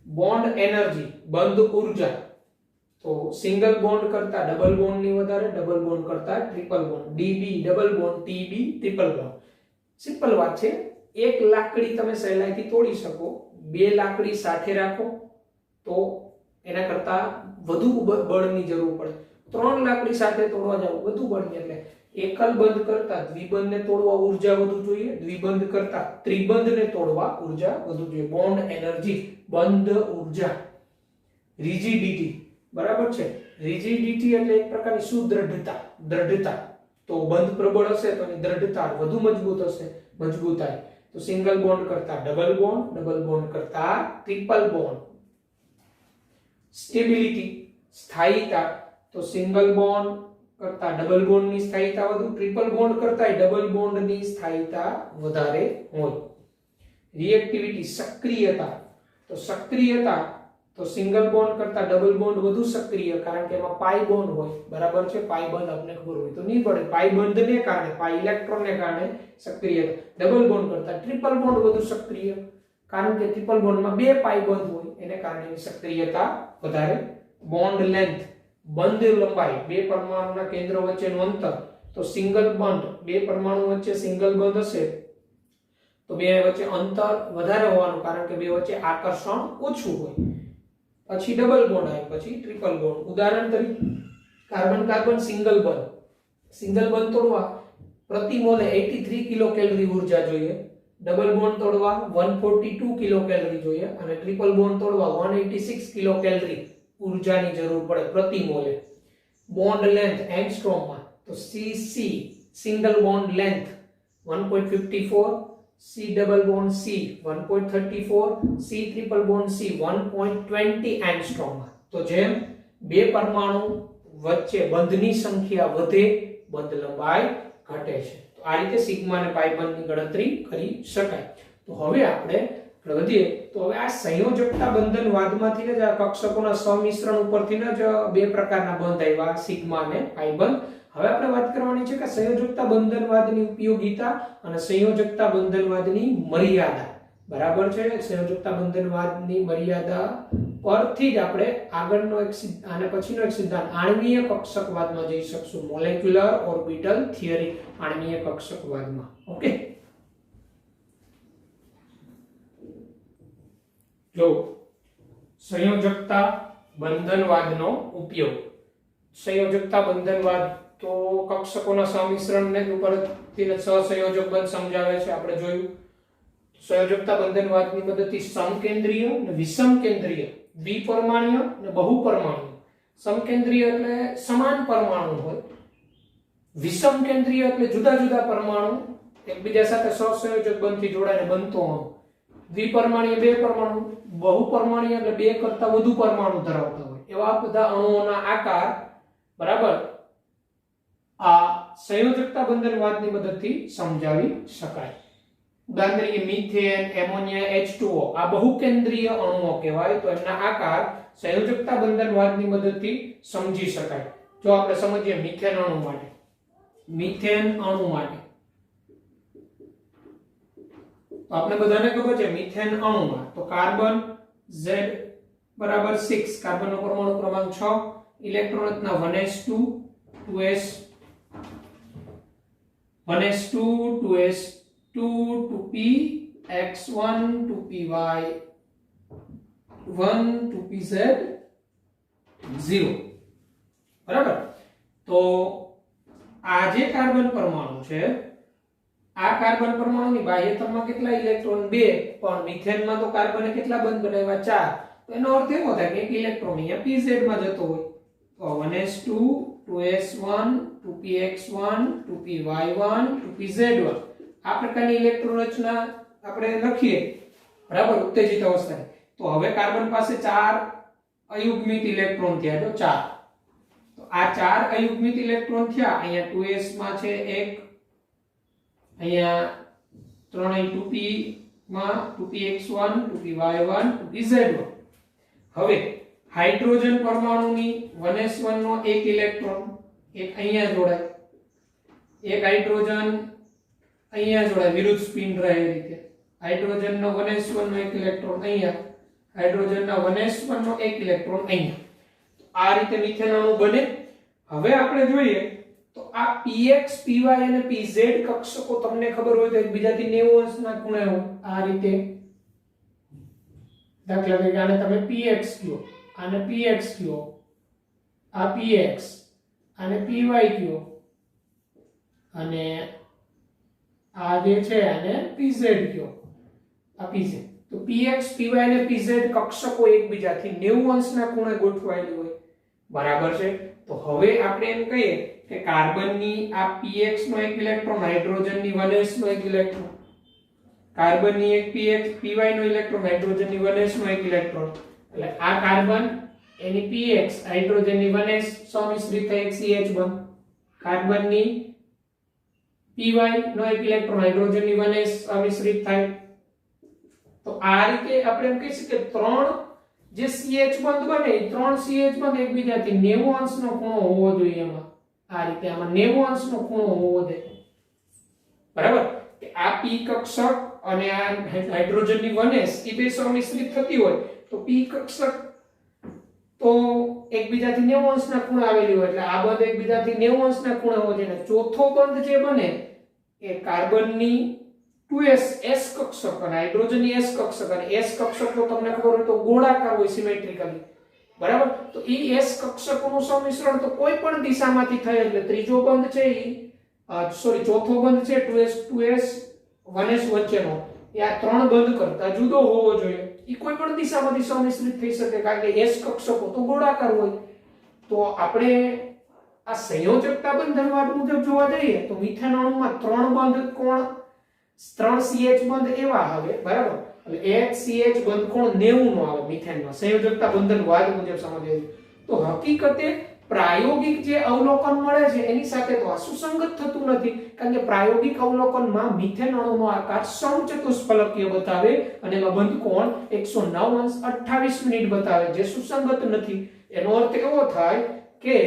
બોન્ડ એનર્જી બંધ ઉર્જા તો સિંગલ બોન્ડ કરતા ડબલ બોન્ડ ની વધારે ડબલ બોન્ડ કરતા triple bond. DB double bond TB triple bond. Simple વાત છે. એક લાકડી તમે સહેલાઈથી તોડી શકો. બે લાકડી સાથે રાખો તો એના કરતા વધુ બળની જરૂર પડે. ત્રણ લાકડી સાથે તોડવા જાવ વધુ બળની એટલે એકલ બંધ કરતા દ્વિબંધને તોડવા ઊર્જા વધુ જોઈએ. દ્વિબંધ કરતા ત્રિબંધને તોડવા ઊર્જા વધુ જોઈએ. બોન્ડ એનર્જી બંધ ઊર્જા. રિજિડિટી. બરાબર છે. રિજિડિટી એટલે એક પ્રકારની સુદ્રઢતા દ્રઢતા. તો બંધ પ્રબળ હશે તો એની દ્રઢતા વધુ મજબૂત હશે મજબૂતાઈ. તો સિંગલ બોન્ડ કરતા ડબલ બોન્ડ કરતા ટ્રિપલ બોન્ડ. સ્ટેબિલિટી સ્થાયીતા તો સિંગલ બોન્ડ કરતા ડબલ બોન્ડ ની સ્થાયીતા વધુ ટ્રિપલ બોન્ડ કરતા ડબલ બોન્ડ ની સ્થાયીતા વધારે હોય. રિએક્ટિવિટી સક્રિયતા તો સક્રિયતા તો સિંગલ બોન્ડ કરતા ડબલ બોન્ડ વધુ સક્રિય કારણ કે એમાં પાઈ બોન્ડ હોય. બરાબર છે. પાઈ બંધ આપને ખબર હોય તો નહીં પડે. પાઈ બંધને કારણે પાઈ ઇલેક્ટ્રોનને કારણે સક્રિયતા. ડબલ બોન્ડ કરતા ટ્રિપલ બોન્ડ વધુ સક્રિય કારણ કે ટ્રિપલ બોન્ડમાં બે પાઈ બંધ હોય એને કારણે એની સક્રિયતા વધારે. બોન્ડ લેન્થ બંધ લંબાઈ બે પરમાણુના કેન્દ્ર વચ્ચેનું અંતર તો સિંગલ બોન્ડ બે પરમાણુ વચ્ચે સિંગલ બંધ હશે તો બે વચ્ચે અંતર વધારે હોવાનું કારણ કે બે વચ્ચે આકર્ષણ ઓછું હોય. પછી ડબલ બોન્ડ આવે પછી ટ્રિપલ બોન્ડ. ઉદાહરણ તરીકે કાર્બન કાર્બન સિંગલ બંધ તોડવા પ્રતિ મોલે 83 કિલો કેલરી ઊર્જા જોઈએ. ડબલ બોન્ડ તોડવા 142 કિલો કેલરી જોઈએ અને ટ્રિપલ બોન્ડ તોડવા 186 કિલો કેલરી ઊર્જાની જરૂર પડે પ્રતિ મોલે. બોન્ડ લેન્થ એંગસ્ટ્રોમમાં તો cc single bond length 1.54 C double bond C 1.34 C triple bond C 1.20 angstrom. તો જેમ બે પરમાણુ વચ્ચે બંધની સંખ્યા વધે બંધ લંબાઈ ઘટે છે. તો આ રીતે સિગ્મા અને પાઈ બંધની ગણતરી કરી શકાય. તો હવે આપણે આપણે વધીએ તો હવે આ સંયોજકતા બંધનવાદમાંથી જ આ કક્ષકોના સમિશ્રણ ઉપરથી જ બે પ્રકારના બંધ આવ્યા, સિગ્મા અને પાઈ બંધ. હવે આપણે વાત કરવાની છે કે સંયોજકતા બંધનવાદની ઉપયોગિતા અને સંયોજકતા બંધનવાદની મર્યાદા. બરાબર છે? સંયોજકતા બંધનવાદની મર્યાદા પરથી જ આપણે આગળનો એક અને પછીનો એક સિદ્ધાંત આણ્વીય કક્ષકવાદમાં જઈ શકશું, મોલેક્યુલર ઓર્બિટલ થિયરી, આણ્વીય કક્ષકવાદમાં. ઓકે, જો સંયોજકતા બંધનવાદનો ઉપયોગ. સંયોજકતા બંધનવાદ તો કક્ષકોના સમિશ્રણને ઉપરથી સહસંયોજક બંધ સમજાવે છે. આપણે જોયું સંયોજકતા બંધનવાદની મદદથી સમકેન્દ્રીય અને વિષમકેન્દ્રીય, દ્વિપરમાણુય અને બહુપરમાણુય. સમકેન્દ્રીય એટલે સમાન પરમાણુ હોય, વિષમકેન્દ્રીય એટલે જુદા જુદા પરમાણુ એકબીજા સાથે સહસંયોજક બંધથી જોડાઈને બનતો અણુ. દ્વિપરમાણીય બે પરમાણુ, બહુપરમાણીય એટલે બે કરતા વધુ પરમાણુ ધરાવતા હોય એવા બધા અણુઓના આકાર, બરાબર, આ સંયોજકતા બંધનવાદની મદદથી સમજાવી શકાય. ઉદાહરણ તરીકે મિથેન, એમોનિયા, H2O આ બહુકેન્દ્રીય અણુઓ કહેવાય, તો એમના આકાર સંયોજકતા બંધનવાદની મદદથી સમજી શકાય. જો આપણે સમજીએ મિથેન અણુ માટે, મિથેન અણુ માટે તો આપણે બધાને ખબર છે મિથેન અણુમાં તો કાર્બન Z બરાબર 6, કાર્બનનો પરમાણુ ક્રમાંક 6, ઇલેક્ટ્રોન રચના 1s2 2s 1s2 2s2 2px1 2py1 2pz0. બરાબર? તો આ જે કાર્બન પરમાણુ છે, આ કાર્બન પરમાણુની બાહ્યતલમાં કેટલા ઇલેક્ટ્રોન? 2, પણ મિથેનમાં તો કાર્બને કેટલા બંધ બનાવ્યા? 4. તો એનો અર્થ એવો થાય કે એક ઇલેક્ટ્રોન અહીંયા pz માં જતો હોય તો 1s2 2s1 2px1 2py1 2pz1 આ પ્રકારની ઇલેક્ટ્રોન રચના આપણે લખીએ, બરાબર, ઉત્તેજિત અવસ્થાએ. તો હવે કાર્બન પાસે 4 અયુગ્મિત ઇલેક્ટ્રોન થયા. જો 4, તો આ 4 અયુગ્મિત ઇલેક્ટ્રોન થયા. અહીંયા 2s માં છે 1, અહીંયા 3 2p માં 2px1 2py1 2pz1. હવે હાઇડ્રોજન પરમાણુની 1s1 નો એક ઇલેક્ટ્રોન એક અહીંયા જોડાય, એક હાઇડ્રોજન અહીંયા જોડાય વિરુદ્ધ સ્પિન રહે એ રીતે. હાઇડ્રોજનનો 1s1 નો એક ઇલેક્ટ્રોન અહીંયા, હાઇડ્રોજનના 1s1 નો એક ઇલેક્ટ્રોન અહીંયા. આ રીતે મિથેન અણુ બને. હવે આપણે જોઈએ તો આ px py અને pz કક્ષકો તમને ખબર હોય તો એકબીજાથી 90 અંશના ખૂણે હોય આ રીતે. દાખલા તરીકે આને તમે px કયો, આને px કયો, આ px, આને py કયો, અને આ જે છે આને pz કયો, આ pz. તો px py અને pz કક્ષકો એકબીજાથી 90 અંશના ખૂણે ગોઠવાયેલી હોય. બરાબર છે? તો હવે આપણે એમ કહીએ કે કાર્બનની આ px નો એક ઇલેક્ટ્રોન, હાઇડ્રોજનની 1s નો એક ઇલેક્ટ્રોન, કાર્બનની એક px py નો ઇલેક્ટ્રોન, હાઇડ્રોજનની 1s નો એક ઇલેક્ટ્રોન. એટલે આ કાર્બન એની px, હાઇડ્રોજનની 1s સમિશ્રિત થઈ એક CH બંધ, કાર્બનની py નો એક ઇલેક્ટ્રોન, હાઇડ્રોજનની 1s સમિશ્રિત થાય. તો આ રીતે આપણે એમ કહી શકીએ કે ત્રણ જે CH બંધ બને એ ત્રણ CH બંધ એકબીજાથી 90 અંશનો ખૂણો હોવો જોઈએ. એમાં આ રીતે આમાં 90 અંશનો ખૂણો હોવો જોઈએ. બરાબર? કે આ p કક્ષક અને આ હાઇડ્રોજનની 1s એ બે સમિશ્રિત થતી હોય તો p કક્ષક તો એકબીજાથી 90 અંશના ખૂણે આવેલી હોય એટલે આ બંધ એકબીજાથી 90 અંશના ખૂણે હોવો જોઈએ. ચોથો બંધ જે બને એ કાર્બનની 2s s કક્ષક અને હાઇડ્રોજનની s કક્ષક, અને s કક્ષક તો તમને ખબર હોય તો ગોળાકાર હોય સિમેટ્રિકલી. બરાબર? તો એ s કક્ષકોનું સમિશ્રણ તો કોઈ પણ દિશામાંથી થાય એટલે ત્રીજો બંધ છે ચોથો બંધ છે 2s 1s વચ્ચેનો એ આ ત્રણ બંધ કરતા જુદો હોવો જોઈએ. એ કોઈ પણ દિશામાંથી સમિશ્રિત થઈ શકે કારણ કે s કક્ષકો તો ગોળાકાર હોય. તો આપણે આ સંયોજકતા બંધનવાદ મુજબ જોવા જઈએ તો મિથેન અણુમાં ત્રણ બંધ કોણ, ત્રણ CH બંધ એવા આવે. બરાબર? એટલે એક CH બંધ કોણ 90 નો આવે મિથેનમાં, સંયોજકતા બંધનવાદ મુજબ સમજીએ તો હકીકતે પ્રાયોગિક જે અવલોકન મળે છે એની સાથે તો આ સુસંગત થતું નથી, કારણ કે પ્રાયોગિક અવલોકનમાં મિથેન અણુનો આકાર સમચતુષ્ફલકીય બતાવે અને એમાં બંધકોણ 109°28' બતાવે, જે સુસંગત નથી. એનો અર્થ એવો થાય કે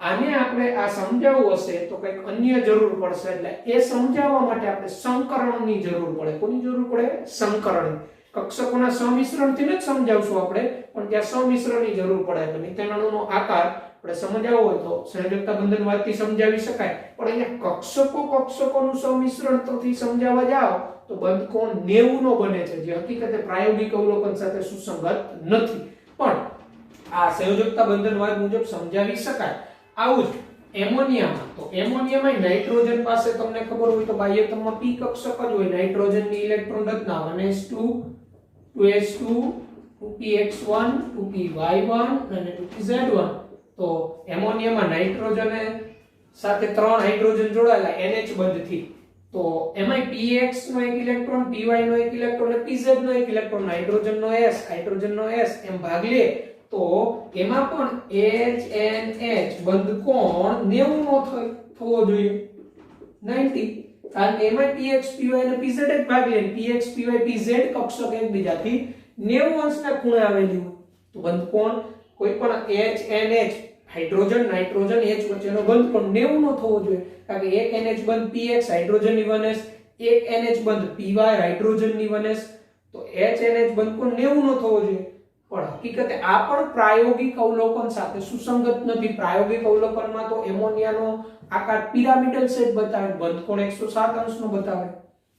આને આપણે આ સમજાવવું હશે તો કંઈક અન્ય જરૂર પડશે, એટલે એ સમજાવવા માટે આપણે સંકરણની જરૂર પડે. કોની જરૂર પડે? સંકરણ. કક્ષકોના સંમિશ્રણથી જ સમજાવશું આપણે, પણ ત્યાં સંમિશ્રણની જરૂર પડે. એટલે મિથેન અણુનો આકાર આપણે સમજાવવો હોય તો સંયોજકતા બંધનવાદથી સમજાવી શકાય, પણ અહીંયા કક્ષકોનું સંમિશ્રણથી સમજાવવા જાઓ તો બંધકોણ 90 નો બને છે, જે હકીકતે પ્રાયોગિક અવલોકન સાથે સુસંગત નથી. પણ આ સંયોજકતા બંધનવાદ મુજબ સમજાવી શકાય. આવું જ એમોનિયામાં, તો એમોનિયામાં નાઇટ્રોજન પાસે તમને ખબર હોય તો બાહ્યતમમાં p કક્ષક જ હોય. નાઇટ્રોજનની ઇલેક્ટ્રોન રચના 1s2 2s2 2px1 2py1 અને 2pz1. તો એમોનિયામાં નાઇટ્રોજન સાથે 3 હાઇડ્રોજન જોડાયેલા NH બંધથી, તો એમાંય px નો એક ઇલેક્ટ્રોન, py નો એક ઇલેક્ટ્રોન અને pz નો એક ઇલેક્ટ્રોન, હાઇડ્રોજન નો s એમ ભાગ લે તો એમાં પણ HNH બંધકોણ 90 નો થવો જોઈએ, 90, કારણ કે એમાં px py અને pz જ ભાગ લે. px py pz કક્ષક એકબીજાથી 90° ના ખૂણે આવેલી હોય તો બંધકોણ કોઈ પણ HNH હાઇડ્રોજન નાઇટ્રોજન H વચ્ચેનો બંધકોણ 90 નો થવો જોઈએ, કારણ કે એક NH બંધ px હાઇડ્રોજનની 1s, એક NH બંધ py હાઇડ્રોજનની 1s, તો HNH બંધકોણ 90 નો થવો જોઈએ. પણ હકીકતે આ પણ પ્રાયોગિક અવલોકન સાથે સુસંગત નથી. પ્રાયોગિક અવલોકનમાં તો એમોનિયાનો આકાર પિરામિડલ શેપ બતાવે, બંધકોણ 107° નો બતાવે.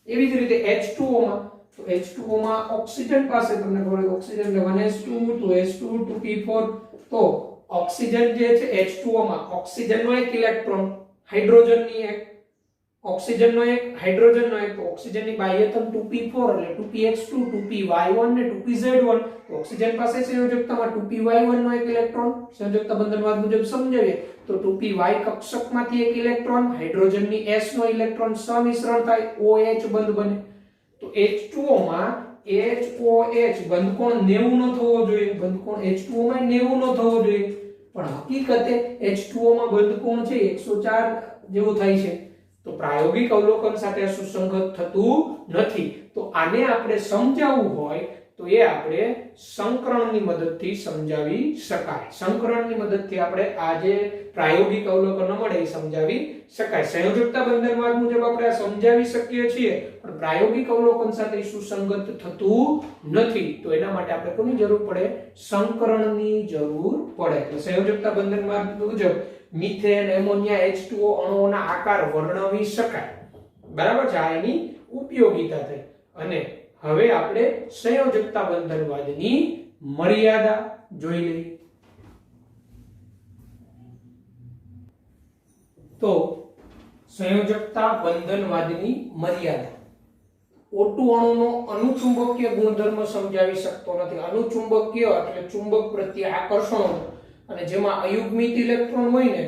એવી જ રીતે H2O માં, તો H2O માં ઓક્સિજન પાસે તમને ખબર હોય ઓક્સિજન 1s2 2s2 2p4, તો ઓક્સિજન જે છે H2O માં ઓક્સિજનનો એક ઇલેક્ટ્રોન, હાઇડ્રોજનની એક, ઓક્સિજનનો એક, હાઇડ્રોજનનો એક, તો ઓક્સિજનની બાહ્યતમ 2p4 એટલે 2px2 2py1 ને 2pz1. તો ઓક્સિજન પાસે સંયોજકતામાં 2py1 નો એક ઇલેક્ટ્રોન, સંયોજકતા બંધનવાદ મુજબ સમજાવીએ તો 2py કક્ષકમાંથી એક ઇલેક્ટ્રોન, હાઇડ્રોજનની s નો ઇલેક્ટ્રોન સંમિશ્રણ થાય, OH બંધ બને. તો H2O માં HOH બંધકોણ 90 નો થવો જોઈએ, બંધકોણ H2O માં 90 નો થવો જોઈએ, પણ હકીકતે H2O માં બંધકોણ છે 104 જેવું થાય છે. તો પ્રાયોગિક અવલોકન સાથે સુસંગત થતું નથી. તો આને આપણે સમજાવવું હોય તો એ આપણે સંકરણની મદદથી સમજાવી શકાય. સંકરણની મદદથી આપણે આ જે પ્રાયોગિક અવલોકનો મળે એ સમજાવી શકાય. સંયોજકતા બંધનવાદ મુજબ આપણે આ સમજાવી શકીએ છીએ, પણ પ્રાયોગિક અવલોકન સાથે સુસંગત થતું નથી. તો એના માટે આપણે કોની જરૂર પડે? સંકરણની જરૂર પડે. એટલે સંયોજકતા બંધનવાદ મુજબ મિથેન, એમોનિયા, H2O અણુઓના આકાર વર્ણવી શકાય. બરાબર છે? આ એની ઉપયોગિતા થઈ. અને હવે આપણે સંયોજકતા બંધનવાદની મર્યાદા જોઈ લઈએ. તો સંયોજકતા બંધનવાદની મર્યાદા. O2 અણુનો અનુચુંબકીય ગુણધર્મ સમજાવી શકતો નથી. અનુચુંબકીય એટલે ચુંબક પ્રત્યે આકર્ષણ, અને જેમાં અયુગ્મિત ઇલેક્ટ્રોન હોય ને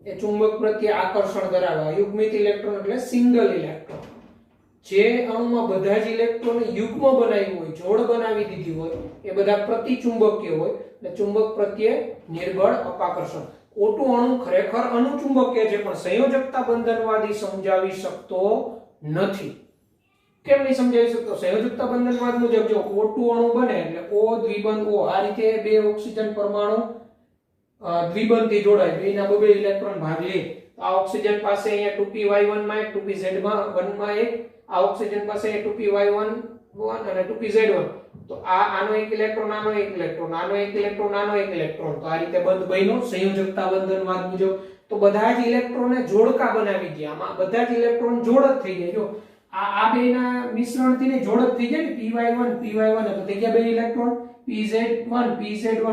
એ ચુંબક પ્રત્યે આકર્ષણ ધરાવે. અયુગ્મિત ઇલેક્ટ્રોન એટલે સિંગલ ઇલેક્ટ્રોન. જે અણુમાં બધા જ ઇલેક્ટ્રોન યુગ્મ બનાવ્યું હોય, જોડ બનાવી દીધી હોય, એ બધા પ્રતિચુંબકીય હોય એટલે ચુંબક પ્રત્યે નિર્બળ અપાકર્ષણ. O2 અણુ ખરેખર અનુચુંબકીય છે, પણ સંયોજકતા બંધનવાદી સમજાવી શકતો નથી. કેમ નહીં સમજાવી શકતો? સંયોજકતા બંધનવાદ મુજબ જો O2 અણુ બને એટલે O દ્વિબંધ O, આ રીતે બે ઓક્સિજન પરમાણુ દ્વિબંધથી જોડાય, બેના બે ઇલેક્ટ્રોન ભાગ લે. આ ઓક્સિજન પાસે અહીંયા 2py1 માં એક, 2pz1 માં એક, આ ઓક્સિજન પાસે 2py1 અને 2pz1. તો આનો એક ઇલેક્ટ્રોન, આનો એક ઇલેક્ટ્રોન, આનો એક ઇલેક્ટ્રોન, આનો એક ઇલેક્ટ્રોન. તો આ રીતે બંધ બન્યો સંયોજકતા બંધનવાદ મુજબ. તો બધા જ ઇલેક્ટ્રોનને જોડકા બનાવી દે. આમાં બધા જ ઇલેક્ટ્રોન જોડ જ થઈ જાય. જો આ બેના મિશ્રણથી ને જોડ જ થઈ જાય ને, py1 એટલે થઈ ગયા બે ઇલેક્ટ્રોન, pz1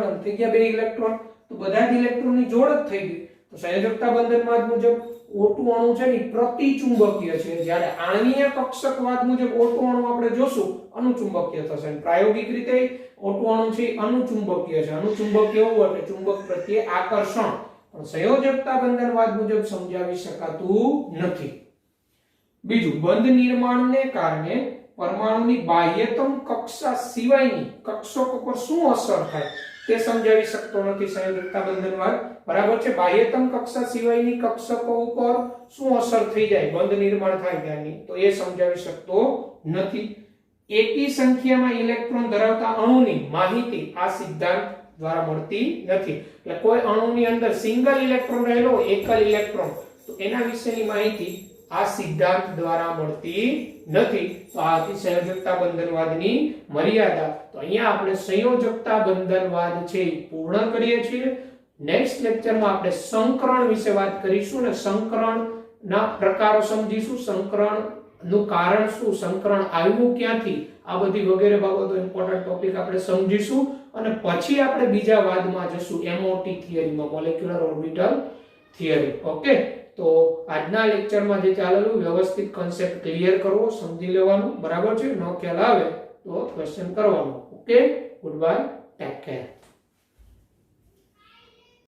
અને થઈ ગયા બે ઇલેક્ટ્રોન. તો બધા જ ઇલેક્ટ્રોનની જોડ જ થઈ ગઈ. તો સંયોજકતા બંધનવાદ મુજબ O2 અણુ છે ને પ્રતિચુંબકીય છે, જ્યારે આણ્વીય કક્ષકવાદ મુજબ O2 અણુ આપણે જોશું અનુચુંબકીય થશે. પ્રાયોગિક રીતે O2 અણુ છે અનુચુંબકીય છે. અનુચુંબકીય હોવું એટલે ચુંબક પ્રત્યે આકર્ષણ, પણ સંયોજકતા બંધનવાદ મુજબ સમજાવી શકાતું નથી. બીજું, બંધ નિર્માણને કારણે પરમાણુની બાહ્યતમ કક્ષા સિવાયની કક્ષકો પર શું અસર થાય? તે સમજાવી શકતો નથી સંયોજકતા બંધનવાદ. બરાબર છે. બાહ્યતમ કક્ષા સિવાયની કક્ષકો ઉપર શું અસર થઈ જાય, બંધ નિર્માણ થાય ત્યાંની, તો એ સમજાવી શકતો નથી. એકી સંખ્યામાં ઇલેક્ટ્રોન ધરાવતા અણુની માહિતી આ સિદ્ધાંત દ્વારા મળતી નથી. એટલે કોઈ અણુની અંદર સિંગલ ઇલેક્ટ્રોન રહેલો હોય, એકલ ઇલેક્ટ્રોન, તો એના વિશેની માહિતી આ સિદ્ધાંત દ્વારા મળતી નથી. તો આ હતી સંયોજકતા બંધનવાદની મર્યાદા. તો અહીંયા આપણે સંયોજકતા બંધનવાદ છે એ પૂર્ણ કરીએ છીએ. નેક્સ્ટ લેક્ચરમાં આપણે સંકરણ વિશે વાત કરીશું ને સંકરણના પ્રકારો સમજીશું, સંકરણ નું કારણ શું, સંકરણ આવ્યું ક્યાંથી, આ બધી વગેરે બાબતો ઇમ્પોર્ટન્ટ ટોપિક આપણે સમજીશું. અને પછી આપણે બીજા વાદમાં જશું MOT થિયરીમાં, મોલેક્યુલર ઓર્બિટલ થિયરી. ઓકે, તો આજના લેક્ચરમાં જે ચાલેલું વ્યવસ્થિત કોન્સેપ્ટ ક્લિયર કરવો, સમજી લેવાનું. બરાબર છે. ન ખ્યાલ આવે તો ક્વેશ્ચન કરવાનો. Okay, good bye, take care.